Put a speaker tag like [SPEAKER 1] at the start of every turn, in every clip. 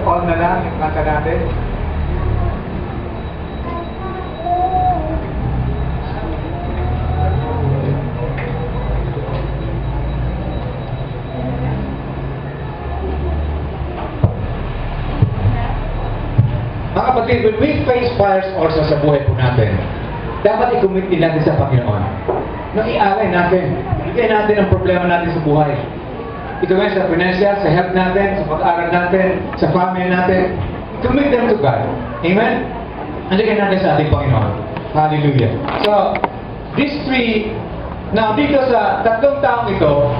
[SPEAKER 1] on na lang yung kanta natin. Mga kapatid, when we face fires also sa buhay po natin, dapat i-commit din natin sa Panginoon. Nang i-alay natin, ibigay natin ang problema natin sa buhay. Ito nga sa financial, sa health natin, sa pag-aaral natin, sa family natin. Commit them to God. Amen? Andiyan natin sa ating Panginoon. Hallelujah. So, these three, now dito sa tatlong taong ito,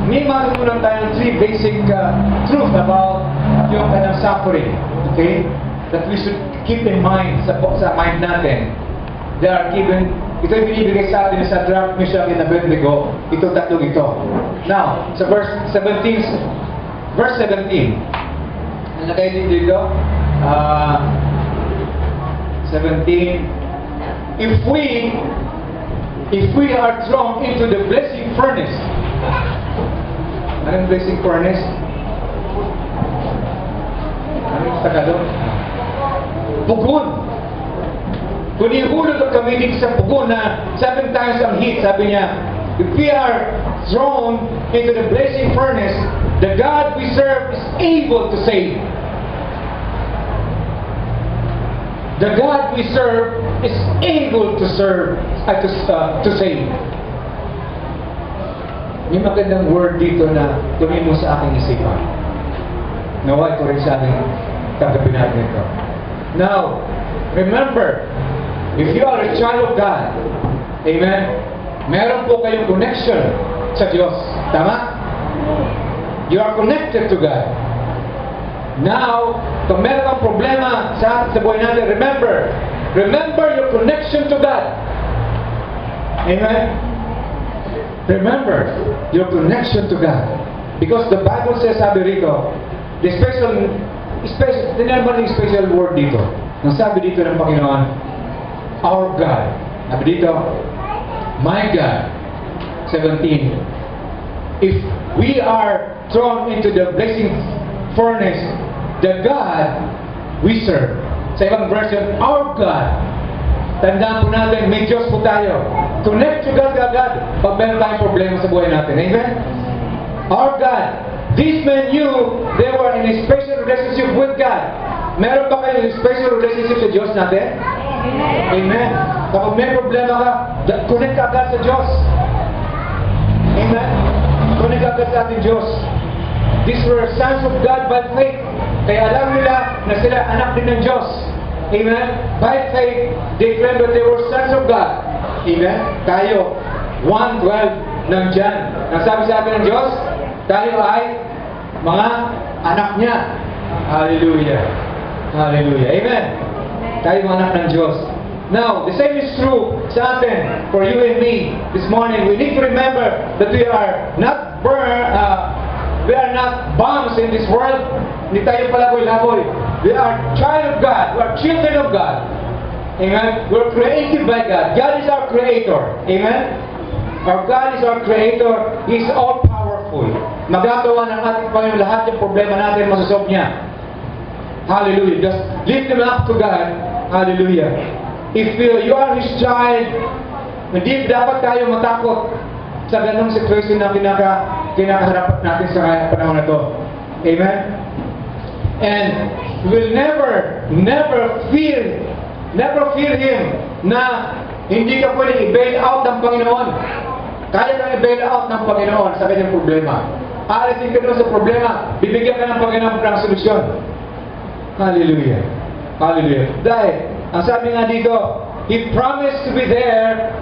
[SPEAKER 1] may matutunan tayong three basic truth about yung kanang suffering. Okay? That we should keep in mind sa mind natin. They are given, ito yung binibigay sa atin sa Shadrach, Meshach, and Abednego. Ito tatlong ito. Now, sa verse 17, nalagay din dito, 17, if we are thrown into the blazing furnace, anong blazing furnace? Anong Tagalog? Pugon. Kung ihulog kami dito sa pugon na 7 times ang heat, sabi niya, if we are thrown into the blazing furnace, the God we serve is able to save. The God we serve is able to serve, to save. May magandang word dito na tumimo sa aking isipan. Naway ko rin sa aking kagabi natin ito. Now, remember, if you are a child of God, amen, meron po kayong connection sa Diyos. Tama? You are connected to God. Now, kung meron kang problema sa buhay natin, remember your connection to God. Amen? Remember your connection to God. Because the Bible says, sabi rito, the special word dito. Nang sabi dito ng Panginoon, our God. Sabi dito, my God. 17. If we are thrown into the blazing furnace, the God we serve. Sa ibang version, our God. Tandaan po natin, may Diyos po tayo. Connect to God agad pag meron tayong problema sa buhay natin. Amen? Our God. These men knew they were in a special relationship with God. Meron ba kayo special relationship sa Diyos natin? Amen. Kapag may problema ka, connect ka agad sa Diyos. Amen. Connect ka agad sa ating Diyos. These were sons of God by faith. Kaya alam nila na sila anak din ng Diyos. Amen. By faith, they claimed that they were sons of God. Amen. Tayo, 1:12 ng John. Nasabi sa atin ng Diyos, tayo ay mga anak niya. Hallelujah. Hallelujah. Amen. Tayo mga anak ng Diyos. Now, the same is true sa atin, for you and me. This morning, we need to remember that we are not bombs in this world. Hindi tayo palaboy-laboy. We are child of God. We are children of God. Amen. We're created by God. God is our creator. Amen. Our God is our creator. He is all-powerful. Magagawa ng ating Panginoon lahat yung problema natin, masasolve niya. Hallelujah. Just lift them up to God. Hallelujah. If you are His child, hindi dapat tayo matakot sa ganong situation na kinakaharap natin sa panahon na to. Amen? And we will never fear Him na hindi ka pwedeng i-bail out ng Panginoon. Kaya kang i-bail out ng Panginoon sa kanyang problema. Aalisin ka naman sa problema, bibigyan ka ng Panginoon ng solusyon. Hallelujah. Hallelujah. Dahil, ang sabi nga dito, He promised to be there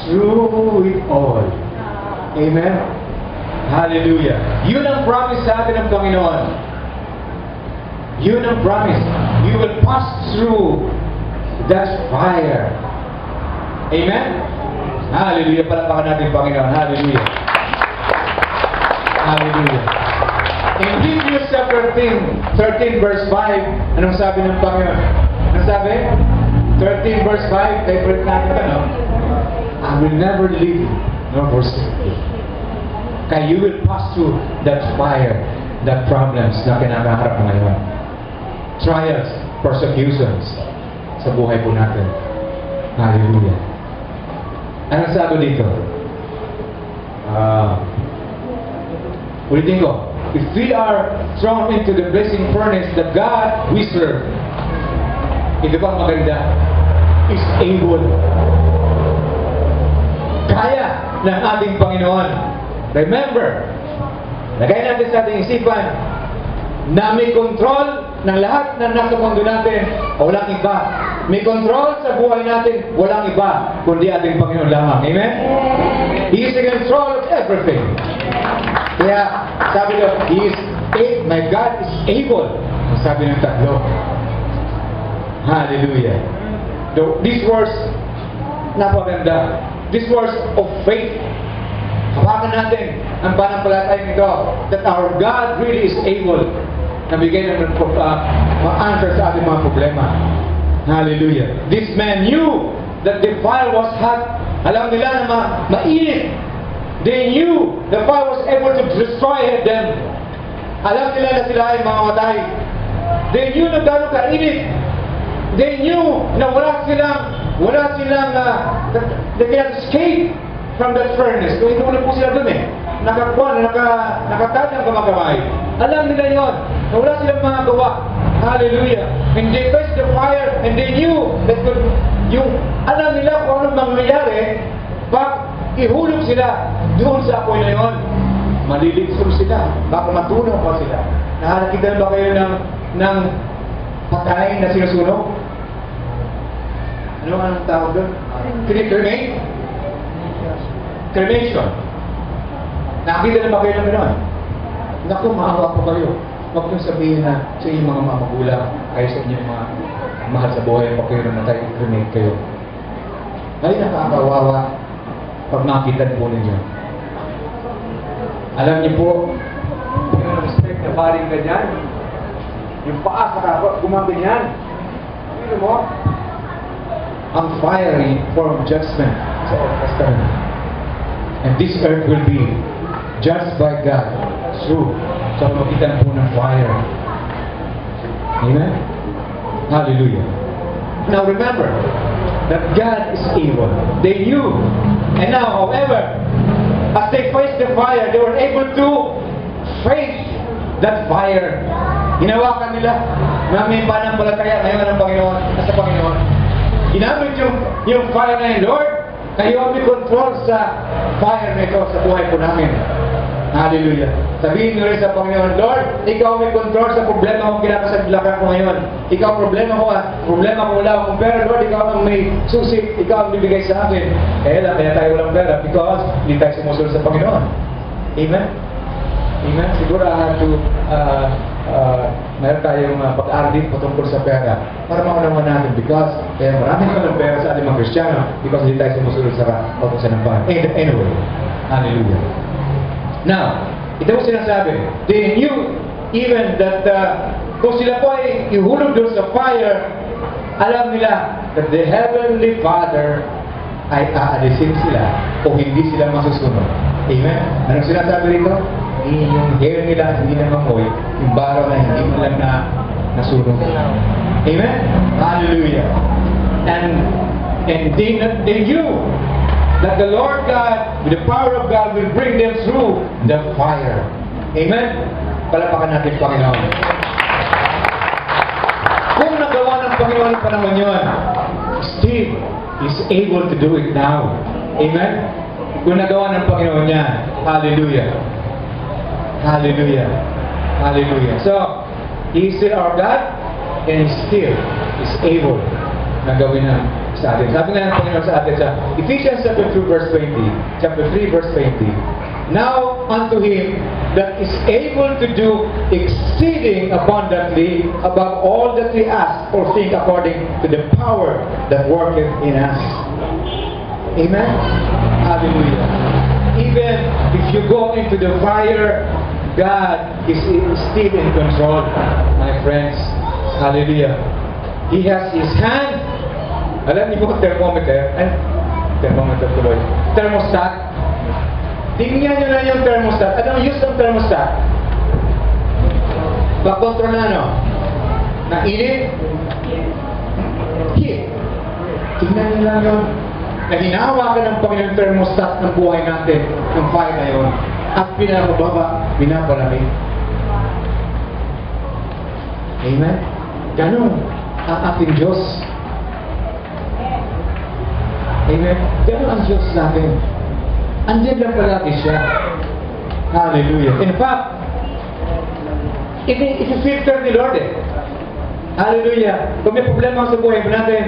[SPEAKER 1] through it all. Amen? Hallelujah. Yun ang promise sa atin ng Panginoon. Yun ang promise. You will pass through that fire. Amen? Hallelujah. Palakpakan natin Panginoon. Hallelujah. Hallelujah. In Hebrews chapter 13 verse 5, anong sabi ng Panginoon? Anong sabi? 13 verse 5, favorite natin ito, no? I will never leave you nor forsake you. Kaya you will pass through that fire. the problems na kinakaharap ngayon. Trials, persecutions sa buhay po natin. Hallelujah. Anong sabi dito? Ulitin ko. If we are thrown into the blazing furnace, the God we serve, ito bang maganda, is able. Kaya ng ating Panginoon. Remember, lagay natin sa ating isipan na may control ng lahat na nasa mundo natin, walang iba. May control sa buhay natin, walang iba, kundi ating Panginoon lamang. Amen? He is in control of everything. Kaya, sabi nyo, my God is able. Sabi ng tatlo. Hallelujah. These words, napaganda. These words of faith. Hawakan natin ang pananampalatayang ito that our God really is able na bigyan ng ma-answer sa ating mga problema. Hallelujah. This man knew that the fire was hot. Alam nila na mainit. They knew the fire was able to destroy them. Alam nila na sila ay mamamatay. They knew na gano'ng kainit. They knew na wala silang they cannot escape from that furnace. Kung ito na po sila dun nakatali ang kamay. Alam nila yon na wala silang magagawa. Hallelujah. And they faced the fire and they knew that alam nila kung anong mangyayari pag ihulog sila doon sa apoy na yon. Maliligsol sila. Baka matunaw pa sila. Nakakita ba kayo ng pagkain na sinusunog? Anong tawag doon? Cremation. Nakakita na ba kayo ng gano'n? Naku, maawa po kayo. Huwag niyong sabihin na sa inyong mga magulang, kayo sa inyong mga mahal sa buhay, pag kayo namatay, cremate kayo. Ay, nakakawawa pag makita po ninyo. Alam niyo po, yung respect na paring ganyan, yung paa sa kapag gumaganyan. Ano mo? Ang fiery form of judgment sa Old Testament. And this earth will be judged by God through sa pamagitan po ng fire. Amen? Hallelujah. Now remember that God is able. They knew. And now, however, as they faced the fire, they were able to face that fire. Hinawakan nila na may pananampalataya ngayon ng Panginoon at sa Panginoon. Ginamit yung fire na yun, Lord, kayo ang may control sa fire na ito sa buhay po namin. Hallelujah. Sabihin nyo rin sa Panginoon, Lord, ikaw may control sa problema kong kinakasaglakan ko ngayon. Ikaw problema ko wala akong pera, Lord, ikaw ang may susi, ikaw ang bibigay sa akin. Kaya tayo walang pera because hindi tayo sumusunod sa Panginoon. Amen? Amen? Siguro mayroon tayong pag-aaral patungkol sa pera para maunawa natin because kaya maraming walang pera sa ating mga Kristiyano because hindi tayo sumusunod sa kautusan ng Panginoon. Anyway, hallelujah. Now, ito po sinasabi, they knew even that kung sila po ay ihulog doon sa fire, alam nila that the Heavenly Father ay aalisin sila o hindi sila masusunod. Amen? Anong sinasabi rito? Yung hair nila hindi na mamoy, yung baraw na hindi mo lang nasunog. Amen? Hallelujah. And they knew that the Lord God, with the power of God, will bring them through the fire. Amen? Palapakan natin, Panginoon. Kung nagawa ng Panginoon ang panahon yun, still is able to do it now. Amen? Kung nagawa ng Panginoon yan, hallelujah. Hallelujah. Hallelujah. So, He is still our God, and He still is able na gawin na sa atin. Sabi nga ng Panginoon sa atin sa Ephesians chapter 2 verse 20, chapter 3 verse 20, now unto Him that is able to do exceeding abundantly above all that we ask or think according to the power that worketh in us. Amen? Hallelujah. Even if you go into the fire, God is still in control, my friends. Hallelujah. He has His hand. Alam niyo po thermometer? Thermometer tuloy. Thermostat. Tingnan niyo na yung thermostat. Anong use ng thermostat? Pakontra na ano? Na init? Heat. Tingnan nyo lang yun. Na hinahawakan ng Panginoon thermostat ng buhay natin ng fire na yun. At pinapababa, pinapalamig. Amen? Ganun ang ating Diyos. Amen? Ganun ang Diyos natin. Andiyan lang palagi siya. Hallelujah. In fact, iti-filter ni Lord eh. Hallelujah. Kung may problema sa buhay natin,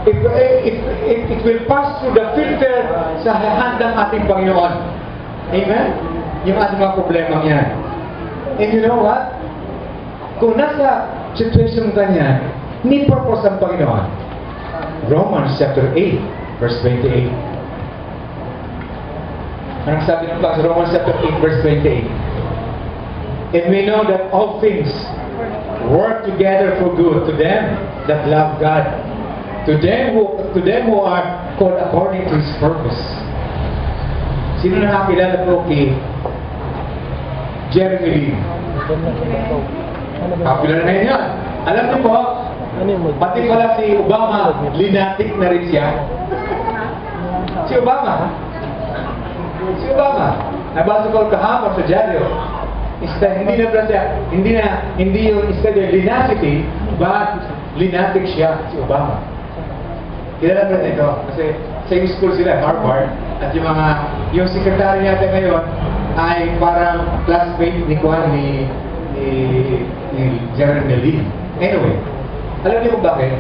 [SPEAKER 1] it will pass through the filter sa hand ng ating Panginoon. Amen? Yung ating mga problema yan. And you know what? Kung nasa situation ka niya, may purpose ang Panginoon. Romans chapter 8, verse 28. Anong sabi ng Panginoon? Romans chapter 8, verse 28. And we know that all things work together for good to them that love God, to them who are called according to His purpose. Sino nakakilala po kay Jeremy Lee? Kakilala na yan. Alam niyo po, pati pala si Obama, linatik na rin siya. Si Obama. Nabasa ko kahapon sa dyaryo. Hindi yung instead of linacity, but linatic siya, si Obama. Kilala mo ito, kasi same school sila, Harvard, at yung secretary natin ngayon ay parang classmate ni Juan ni Jeremy Lee. Anyway, alam niyo kung bakit?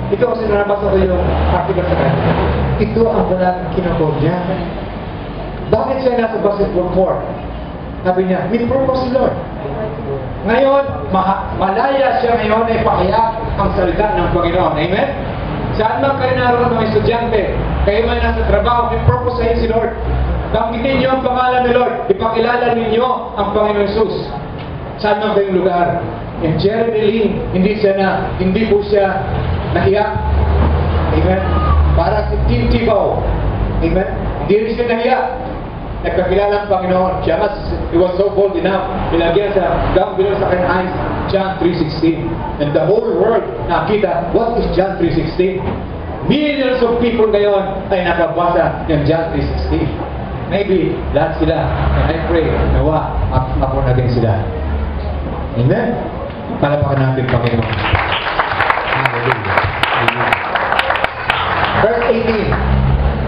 [SPEAKER 1] Ito kasi nabasa ko yung article sa kanya. Ito ang walang kinakot niya. Bakit siya nasa basketball court? Sabi niya, may purpose si Lord. Ngayon, malaya siya ngayon na ipakaya ang salita ng Panginoon. Amen? Saan man kayo naroon mga estudyante, kayo man nasa trabaho, may purpose sa inyo si Lord. Banggitin niyo ang pangalan ni Lord. Ipakilala ninyo ang Panginoon Jesus. Saan man kayong lugar. And Jeremy Lee, hindi po siya nahiya. Amen? Para si Tim Tebow. Amen? Hindi rin siya nahiya. Nagkakilala ang Panginoon. He was so bold enough. Bilagyan down below sa kanyang eyes, John 3:16. And the whole world nakita, what is John 3:16? Millions of people ngayon ay nakabasa ng John 3:16. Maybe, lahat sila. And I pray, nawa, ako na din sila. Amen? Palapakan natin, Panginoon. Hallelujah. Amen.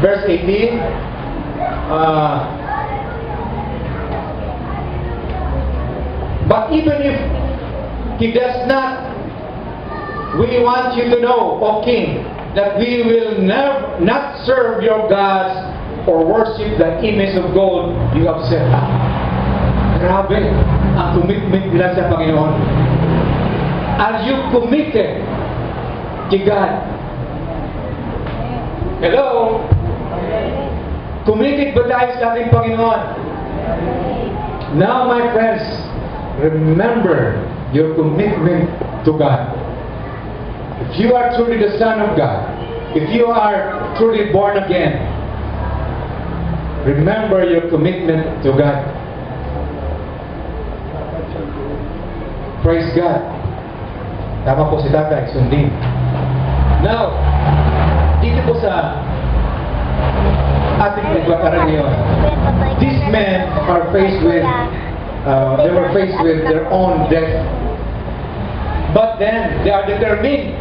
[SPEAKER 1] Verse 18. But even if He does not, we want you to know, O King, that we will not serve your gods or worship the image of gold you have set up. Grabe ang commitment nila sa Panginoon. Are you committed to God? Hello? Committed ba tayo sa ating Panginoon? Now, my friends, remember your commitment to God. If you are truly the Son of God, if you are truly born again, remember your commitment to God. Praise God. Tama po si Tatay, sundin. Now, dito po sa ating nagpapara ngayon, these men are faced with they were faced with their own death. But then, they are determined.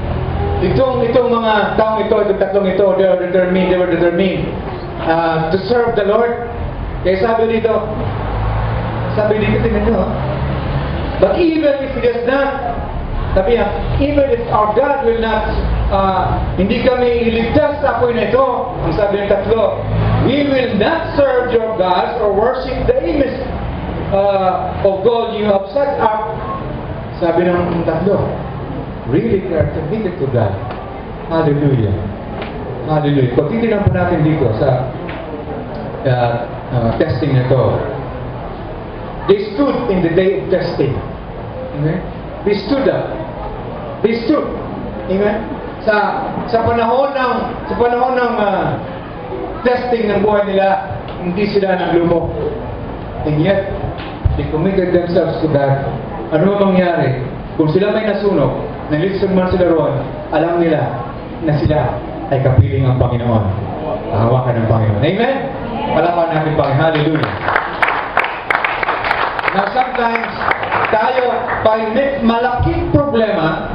[SPEAKER 1] Itong mga taong ito, itong tatlong ito, they were determined to serve the Lord. Kaya sabi dito, tingnan nyo, but even if He does not, sabi niya, even if our God will not, hindi kami iligtas sa apoy na ito, ang sabi ng tatlo, we will not serve your gods or worship the image of gold you have set up. Sabi ng tatlo, really they are committed to God. Hallelujah. Hallelujah. Pag titignan po natin dito sa testing na ito, they stood in the day of testing. Amen? They stood up. They stood. Amen? Sa panahon ng testing ng buhay nila, hindi sila naglumo. And yet, they committed themselves to God. ano mangyari, kung sila may nasunog, nalisod man sila roon, alam nila na sila ay kapiling ng Panginoon. Hawakan ng Panginoon. Amen? Palapan natin Panginoon. Hallelujah. Now sometimes, tayo, pag may malaking problema,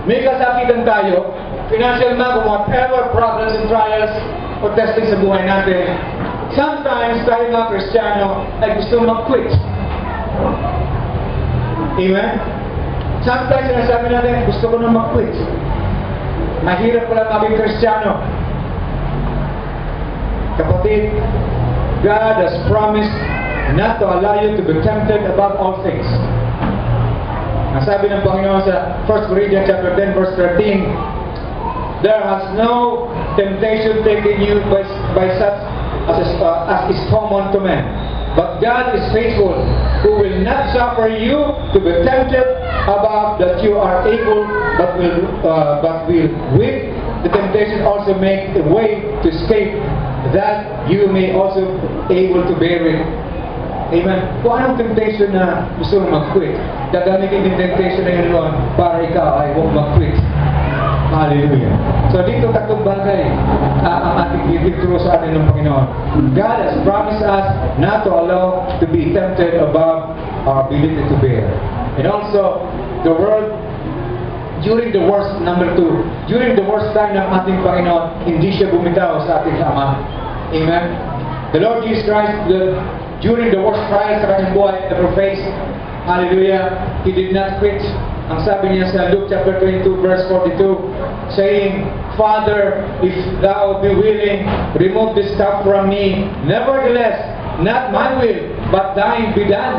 [SPEAKER 1] may kasakitan tayo, financial man, whatever problems and trials o testing sa buhay natin, sometimes tayo mga Kristiyano ay gusto mag-quit. Amen? Sometimes sinasabi natin, gusto ko na mag-quit. Mahirap pala maging Kristiyano. Kapatid, God has promised not to allow you to be tempted above all things. Ang sabi ng Panginoon sa 1 Corinthians chapter 10 verse 13, there has no temptation taken you by such as is common to men. But God is faithful, who will not suffer you to be tempted above that you are able, but will with the temptation also make a way to escape, that you may also able to bear it. Amen. Kung anong temptation na gusto mong mag-quit, gagamitin yung temptation na yun doon para ikaw ay huwag mag-quit. Hallelujah. So dito tatlong bagay ang ating ituturo sa atin ng Panginoon. God has promised us not to allow to be tempted above our ability to bear. And also, the world, during the worst, number 2, during the worst time ng ating Panginoon, hindi siya bumitaw sa ating Ama. Amen? The Lord Jesus Christ, during the worst trials sa kanyang buhay ever faced, hallelujah, He did not quit. Ang sabi niya sa Luke chapter 22 verse 42, saying, Father, if thou be willing, remove this cup from me. Nevertheless, not my will, but thine be done.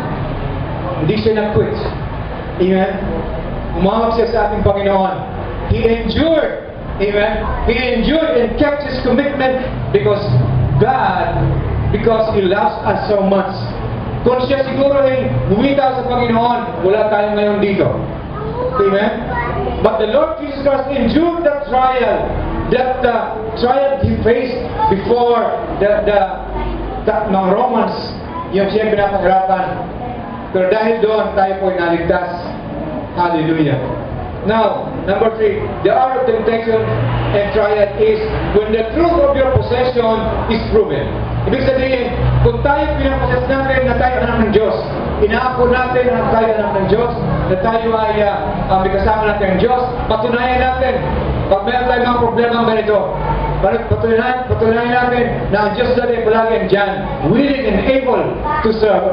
[SPEAKER 1] Hindi siya nag-quit. Amen? Umawag siya sa ating Panginoon. He endured. Amen? He endured and kept his commitment because He loves us so much. Kung siya siguro ay bumitaw sa Panginoon, wala tayo ngayon dito. Amen? But the Lord Jesus Christ endured that trial He faced before the mga Romans, yung siya pinapahirapan. Pero dahil doon, tayo po ay naligtas. Hallelujah. Now, number 3, the art of temptation and trial is when the truth of your possession is proven. Ibig sabihin, kung tayo pinaposes natin na tayo anak ng Diyos, inaako natin na tayo anak ng Diyos, na tayo ay may kasama natin ang Diyos, patunayan natin, pag meron tayong mga problema ganito, patunayan natin na ang Diyos natin palagi andyan, willing and able to serve,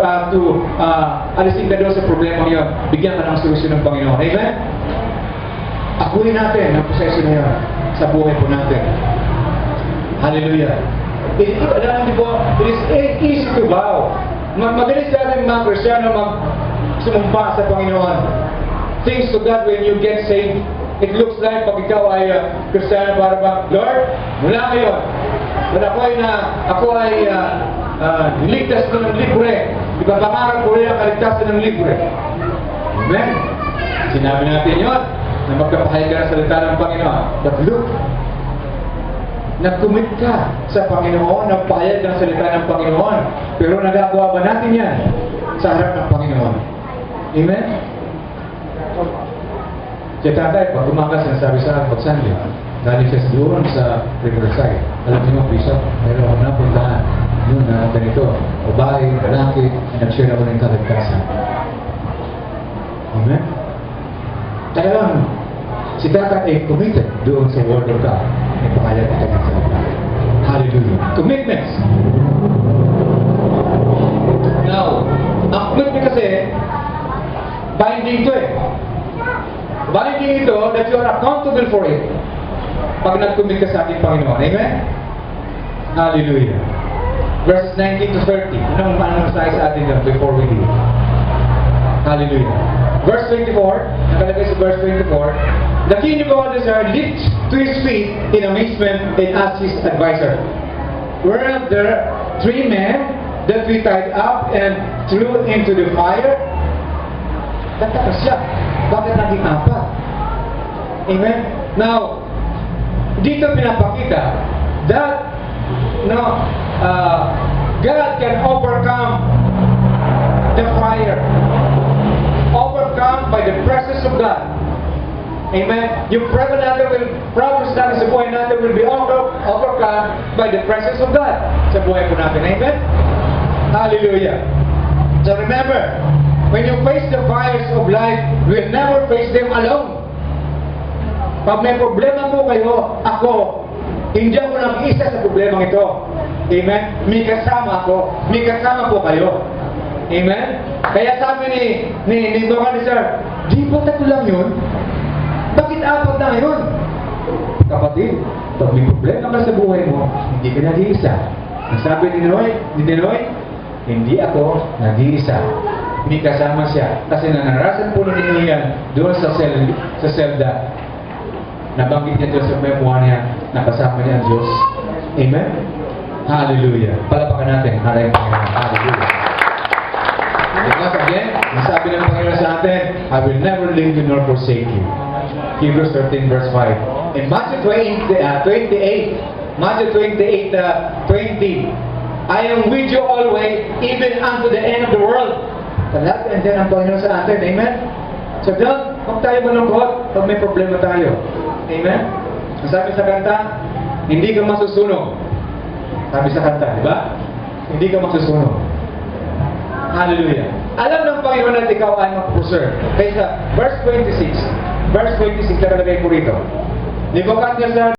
[SPEAKER 1] alisin ka doon sa problema yun, bigyan ka ng solusyon ng Panginoon. Amen? Akuin natin ang proseso na yun sa buhay po natin. Hallelujah. Alam niyo po, it is easy to bow. Madalis natin mga Kristiyano sumumpa sa Panginoon. Thanks to God when you get saved. It looks like pag ikaw ay Kristiyano para bang, Lord, mula ngayon, ako ay niligtas ko ng libre. Ipapangarap ko rin ang kaligtasan ng libre. Amen? Sinabi natin yun, na magkapahayag ka ng salita ng Panginoon. But look, nag-commit ka sa Panginoon, nagpahayag ng salita ng Panginoon. Pero nagagawa ba natin yan sa harap ng Panginoon? Amen? Si tatay, pag umaga sinasabi sa akin, pag-Sunday, galing siya doon sa Riverside. Alam niyo, Bishop, meron ako napuntahan yun na ganito, babae, lalaki, nag-share ako ng kaligtasan. Amen? Talagang, si Tata ay committed doon sa Word of God. May pangalan na kanyang salita. Hallelujah. Commitments. Now, ang commitment kasi, binding ito eh. Binding ito that you are accountable for it. Pag nag-commit ka sa ating Panginoon. Amen? Hallelujah. Verses 19 to 30. Anong masasabi sa atin before we leave? Hallelujah. Verse 24, nakalagay sa verse 24, the king of Nebuchadnezzar leaped to his feet in amazement and asked his advisor, were there 3 men that we tied up and threw into the fire? Tataka siya. Bakit naging 4? Amen? Now, dito pinapakita that God can overcome the fire. by the presence of God. Amen. Yung problems natin sa buhay natin will be overcome by the presence of God sa buhay po natin. Amen. Hallelujah. So remember, when you face the fires of life, you will never face them alone. Pag may problema po kayo, ako, hindi ako nag-iisa sa problema ito. Amen? May kasama ako. May kasama po kayo. Amen? Kaya sabi ni Bukani Sir, di ba tatlo lang yun? Bakit apat na ngayon? Kapatid, pag may problema ka sa buhay mo, hindi ka nag-iisa. Ang sabi ni Noy, hindi ako nag-iisa. May kasama siya. Kasi nanarasan po ninyo yan doon sa selda. Nabanggit niya doon sa memoir niya na kasama niya ang Diyos. Amen? Hallelujah. Palapakan natin. Hallelujah. Because again, nasabi ng Panginoon sa atin, I will never leave you nor forsake you. Hebrews 13 verse 5. In Matthew 28, Matthew 28, 20, I am with you always, even unto the end of the world. Talag, and then ang Panginoon sa atin. Amen? So doon, huwag tayo malungkot pag may problema tayo. Amen? Sabi sa kanta, hindi ka masusunog. Sabi sa kanta, di ba? Hindi ka masusunog. Hallelujah. Alam ng Panginoon na ikaw ay mag-preserve. Kaya sa verse 26, nakalagay po rito. Nebuchadnezzar